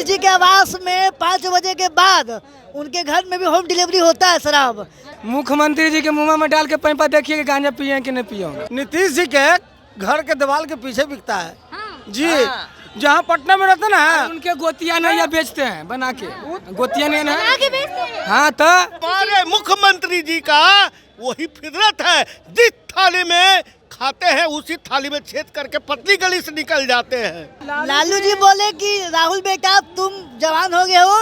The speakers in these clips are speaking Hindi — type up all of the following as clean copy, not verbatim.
नीतीश जी के आवास में 5 बजे के बाद उनके घर में भी होम डिलीवरी होता है शराब। मुख्यमंत्री जी के मुंह में डाल के पैपा देखिए कि गांजा पिए कि नहीं पिए। नीतीश जी के घर के दीवार के पीछे बिकता है जी। जहाँ पटना में रहते ना उनके गोतिया नहीं बेचते हैं बना के, गोतिया नहीं ना हाँ तो हमारे मुख्यमंत्री जी का वही फितरत है, जिस थाली में खाते हैं उसी थाली में छेद करके पतली गली से निकल जाते हैं। लालू जी बोले कि राहुल बेटा तुम जवान हो गए हो,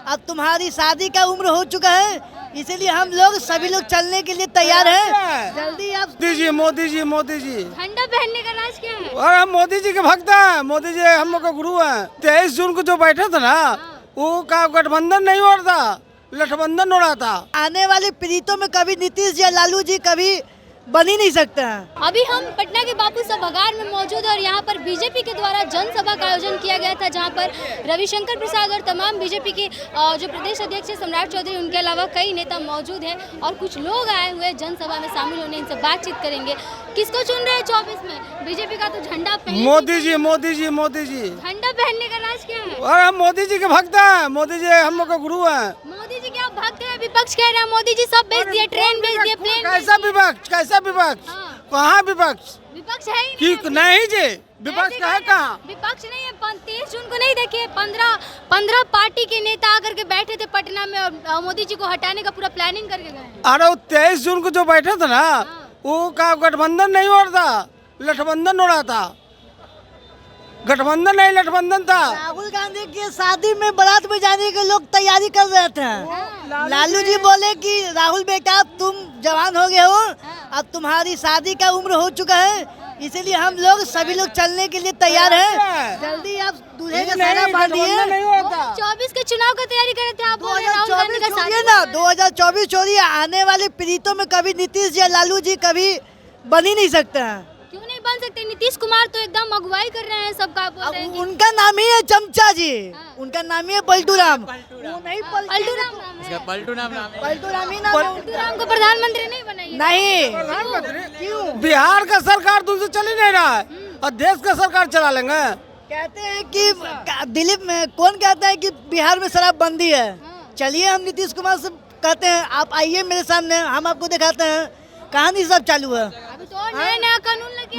अब तुम्हारी शादी का उम्र हो चुका है, इसीलिए हम लोग सभी लोग चलने के लिए तैयार हैं। जल्दी आप मोदी जी झंडा पहनने का राज क्या है? और हम मोदी जी के भक्त हैं। मोदी जी हम लोग का गुरु हैं। 23 जून को जो बैठे थे ना वो का गठबंधन नहीं हो रहा था, गठबंधन हो रहा था। आने वाली पीढ़ियों में कभी नीतीश जी या लालू जी कभी बन ही नहीं सकते हैं। अभी हम पटना के बापू सभागार में मौजूद है और यहाँ पर बीजेपी के द्वारा जनसभा का आयोजन किया गया था, जहाँ पर रविशंकर प्रसाद और तमाम बीजेपी के जो प्रदेश अध्यक्ष सम्राट चौधरी, उनके अलावा कई नेता मौजूद हैं और कुछ लोग आए हुए जनसभा में शामिल होने, इनसे बातचीत करेंगे। किसको चुन रहे हैं 24 में? बीजेपी का तो झंडा मोदी जी झंडा पहनने का राज क्या है? और हम मोदी जी के भक्त हैं। मोदी जी हम लोग का गुरु हैं। मोदी जी क्या भक्त है? विपक्ष कह रहा है मोदी जी सब बेच दिए, ट्रेन बेच दिए, प्लेन। कैसा विपक्ष कहाँ विपक्ष है ही नहीं जी, विपक्ष का है कहाँ? विपक्ष नहीं है। 23 जून को नहीं देखिए 15 पार्टी के नेता आकर के बैठे थे पटना में और मोदी जी को हटाने का पूरा प्लानिंग करके गए। अरे 23 जून को जो बैठे थे ना वो का गठबंधन नहीं हो रहा था, गठबंधन हो रहा था। गठबंधन नहीं लठबंधन था। राहुल गांधी की शादी में बारात में जाने के लोग तैयारी कर रहे थे। लालू जी बोले कि राहुल बेटा तुम जवान हो गए हो, अब तुम्हारी शादी का उम्र हो चुका है, इसीलिए हम लोग सभी लोग चलने के लिए तैयार हैं। जल्दी आप दूल्हे का सारा बांधिए। 24 के चुनाव का तैयारी कर रहे थे आप? 2024 छोड़िए, आने वाली पीढ़ियों में कभी नीतीश या लालू जी कभी बन ही नहीं सकते हैं। क्यों नहीं बन सकते? नीतीश कुमार तो एकदम अगुवाई कर रहे हैं सबका, बोल रहे हैं उनका नाम ही है चमचा जी, उनका नाम ही है पलटू राम। पलटू राम को प्रधानमंत्री नहीं बनाइए। नहीं, क्यों? बिहार का सरकार दूर से चल ही नहीं रहा है और देश का सरकार चला लेंगे। कहते हैं कि दिलीप में कौन कहता है कि बिहार में शराबबंदी है। चलिए हम नीतीश कुमार से कहते हैं आप आइए मेरे सामने, हम आपको दिखाते हैं कहानी सब चालू है। अभी तो नया कानून लेके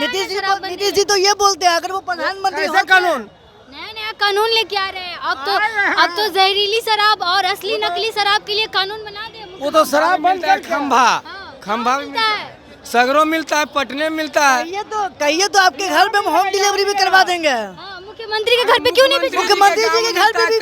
नीतीश जी तो ये बोलते हैं अगर वो प्रधानमंत्री ऐसा कानून नया कानून लेके आ रहे हैं। अब तो जहरीली शराब और असली नकली शराब के लिए कानून बना दे। वो तो शराब बंद कर खंभा मिलता है, सगरों मिलता है, पटने मिलता है। कहिए तो आपके घर पे हम होम डिलीवरी भी करवा देंगे। मुख्यमंत्री के घर पे क्यों नहीं भिजवाते? मुख्यमंत्री जी के घर पे भी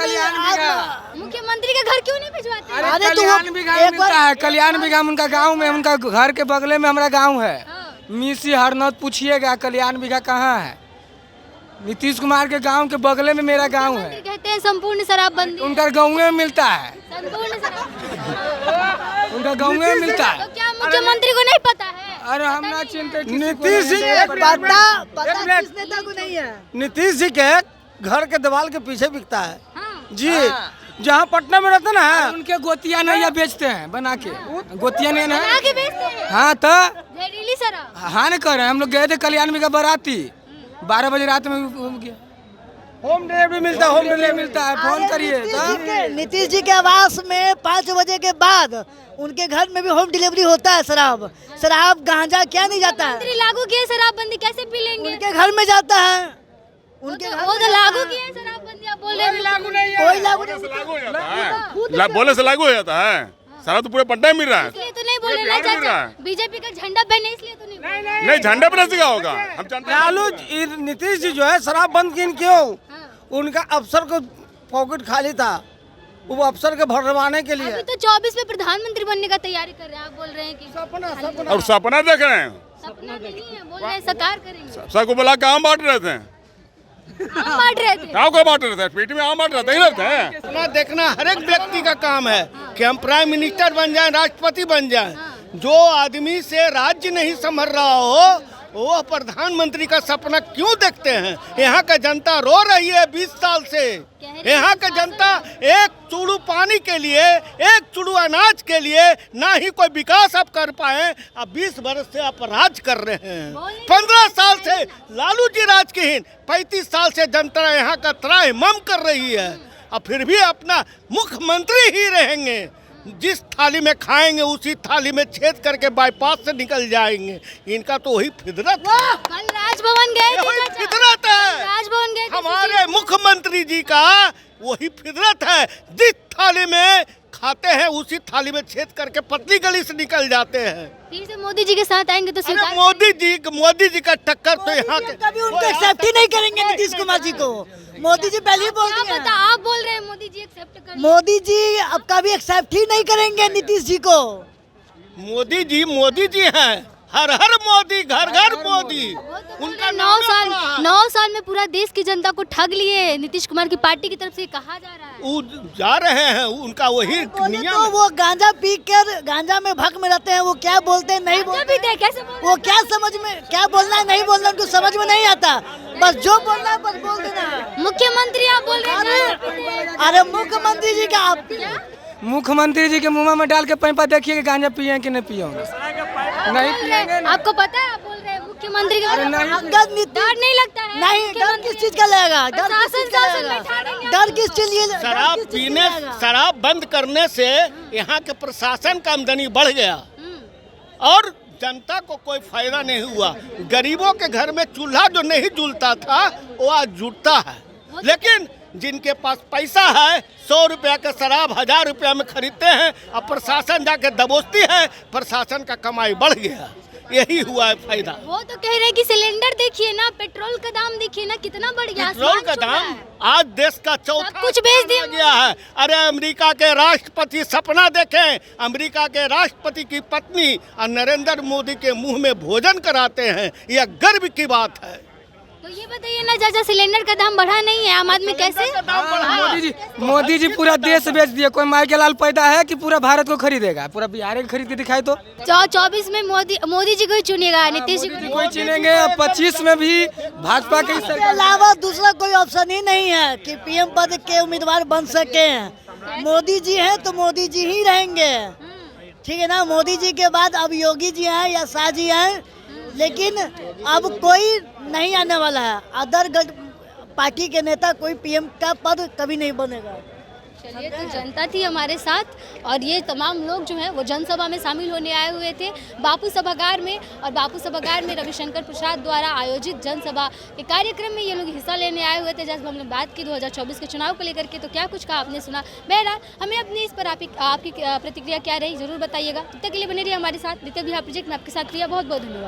मुख्यमंत्री के घर क्यों नहीं भिजवाते? अरे कल्याण बिघा मिलता है, कल्याण बिघा उनका गाँव में, उनका घर के बगले में हमारा गाँव है। मिसी हरनौत पूछिएगा कल्याण बिघा कहाँ है। नीतीश कुमार के गांव के बगले में मेरा गांव है। कहते हैं संपूर्ण शराबबंदी उनका गाँव में मिलता है, संपूर्ण शराब उनका गाँव में मिलता है। तो क्या मुख्यमंत्री को नहीं पता है? अरे हम ना चिंतित नीतीश जी पता किस नेता को नहीं है। नीतीश जी के घर के दीवार के पीछे बिकता है जी। जहाँ पटना में रहते ना उनके गोतिया नहीं बेचते हैं बना के, गोतिया नहीं ना हाँ तो जहरीली शराब हाँ नहीं कर रहे। हम लोग गए थे कल्याण में का बाराती, 12 बजे रात में गया। होम डिलीवरी मिलता है, होम डिलीवरी मिलता है। फोन करिए। नीतीश जी के आवास में 5 बजे के बाद उनके घर में भी होम डिलीवरी होता है। शराब गांजा क्या नहीं जाता है। लागू किए शराबबंदी, कैसे पी लेंगे? उनके घर में जाता है। उनके वो तो लागू किए शराबबंदी, आप बोल रहे हैं लागू नहीं है। कोई लागू नहीं बोले से लागू हो जाता है। सारा तो पूरे पट्टा मिल रहा है। इसलिए तो नहीं बोल रहे ना चाचा, बीजेपी का झंडा पहने इसलिए तो नहीं झंडा पर क्या होगा? हम लालू नीतीश जी जो है शराब बंद की क्यों? उनका अफसर को पॉकेट खाली था, वो अफसर के भरवाने के लिए। अभी तो 24 में प्रधानमंत्री बनने का तैयारी कर रहे हैं, आप बोल रहे हैं कि सपना और सपना देख रहे हैं। सपना नहीं है, बोल रहे हैं साकार करेंगे। सबको बोला कि आम बांट रहे थे, आम बांट रहे थे। गाँव को बांट रहे थे, पेट में आम बांट रहे थे, रहते हैं। अपना देखना हर एक व्यक्ति का काम है कि हम प्राइम मिनिस्टर बन जाएं, राष्ट्रपति बन जाएं। जो आदमी से राज्य नहीं संभल रहा हो वो प्रधानमंत्री का सपना क्यों देखते हैं? यहाँ का जनता रो रही है 20 साल से। यहाँ का जनता एक चूड़ू पानी के लिए, एक चूड़ू अनाज के लिए ना ही कोई विकास आप कर पाए। अब 20 वर्ष से आप राज कर रहे हैं। 15 साल से लालू जी राजहीन, 35 साल से जनता यहाँ का त्राहिमाम कर रही है। और फिर भी अपना मुख्यमंत्री ही रहेंगे। जिस थाली में खाएंगे उसी थाली में छेद करके बाईपास से निकल जाएंगे। इनका तो वही फितरत है। कल राजभवन गए थे वही चाचा। फितरत है। राजभवन गए थे। हमारे मुख्यमंत्री जी का वही फितरत है। जिस थाली में खाते हैं उसी थाली में छेद करके पतली गली से निकल जाते हैं। फिर से मोदी जी के साथ आएंगे तो अरे स्वीकार। मोदी जी का टक्कर तो यहाँ के कभी उनको एक्सेप्ट ही नहीं करेंगे नीतीश कुमार जी को। मोदी जी पहले ही बोल क्या दिए पता, हैं। आप बोल रहे हैं मोदी जी एक्सेप्ट कर। मोदी जी अब कभी एक्सेप्ट ही नहीं करेंगे नीतीश जी को। मोदी जी हैं। हर हर मोदी, घर घर मोदी। उनका 9 साल में पूरा देश की जनता को ठग लिए नीतीश कुमार की पार्टी की तरफ से कहा जा रहा है। वो जा रहे हैं, उनका वही बोले नियम तो है। वो गांजा पी कर गांजा में भक में रहते हैं। वो क्या बोलते हैं नहीं बोलते। भी थे कैसे बोल रहे वो क्या समझ में क्या बोलना है नहीं बोलना उनको समझ में नहीं आता। बस जो बोलना है बस बोल देना है। हैं? मुख्यमंत्री आप बोल रहे हैं। अरे मुख्यमंत्री जी का आप मुख्यमंत्री जी के मुंह में डाल के पैपा देखिए कि गांजा पिए कि नहीं पिए नहीं पिएंगे ना। आपको पता है, आप बोल रहे हैं मुख्यमंत्री का नहीं। अंगद नीति डर नहीं लगता है? नहीं डर किस चीज का लगेगा। डर किस चीज का शासन लगेगा। बैठा देंगे। डर किस चीज लिए शराब डर किस चीज पीने, का लगेगा? शराब बंद करने से यहाँ के प्रशासन का आमदनी बढ़ गया और जनता को कोई फायदा नहीं हुआ। गरीबों के घर में चूल्हा जो नहीं जलता था वो आज जुटता है। लेकिन जिनके पास पैसा है 100 रुपया का शराब 1000 रुपया में खरीदते हैं और प्रशासन जाके दबोचती है। प्रशासन का कमाई बढ़ गया, यही हुआ है फायदा। वो तो कह रहे हैं कि सिलेंडर देखिए ना, पेट्रोल का दाम देखिए ना कितना बढ़ गया। पेट्रोल आसमान का छू रहा दाम है। आज देश का चौथा सब कुछ बेच दिया। आ गया है। अरे अमेरिका के राष्ट्रपति सपना देखें, अमेरिका के राष्ट्रपति की पत्नी और नरेंद्र मोदी के मुंह में भोजन कराते हैं। यह गर्व की बात है। तो ये बताइए ना चाचा, सिलेंडर का दाम बढ़ा नहीं है, आम आदमी कैसे? मोदी जी पूरा देश बेच दिए। कोई माई के लाल पैदा है कि पूरा भारत को खरीदेगा? पूरा बिहार को खरीद के दिखाए तो 24 में मोदी जी को ही चुनिएगा, नीतीश जी को कोई चुनेंगे। 25 में भी भाजपा के इसके अलावा दूसरा कोई ऑप्शन ही नहीं है कि पीएम पद के उम्मीदवार बन सके। मोदी जी हैं तो मोदी जी ही रहेंगे। ठीक है ना। मोदी जी के बाद अब योगी जी हैं या शाह जी हैं, लेकिन अब कोई नहीं आने वाला है। अदर पार्टी के नेता कोई पीएम का पद कभी नहीं बनेगा। चलिए, तो जनता थी हमारे साथ और ये तमाम लोग जो हैं वो जनसभा में शामिल होने आए हुए थे बापू सभागार में। और बापू सभागार में रविशंकर प्रसाद द्वारा आयोजित जनसभा के कार्यक्रम में ये लोग हिस्सा लेने आए हुए थे। जैसे हमने बात की 2024 के चुनाव को लेकर के, तो क्या कुछ कहा आपने सुना। बहरहाल हमें अपनी इस पर आपकी प्रतिक्रिया क्या रही जरूर बताइएगा। तब तक के लिए बने रहिए हमारे साथ। द्वितीय बिहार प्रोजेक्ट में आपके साथ प्रिया, बहुत बहुत धन्यवाद।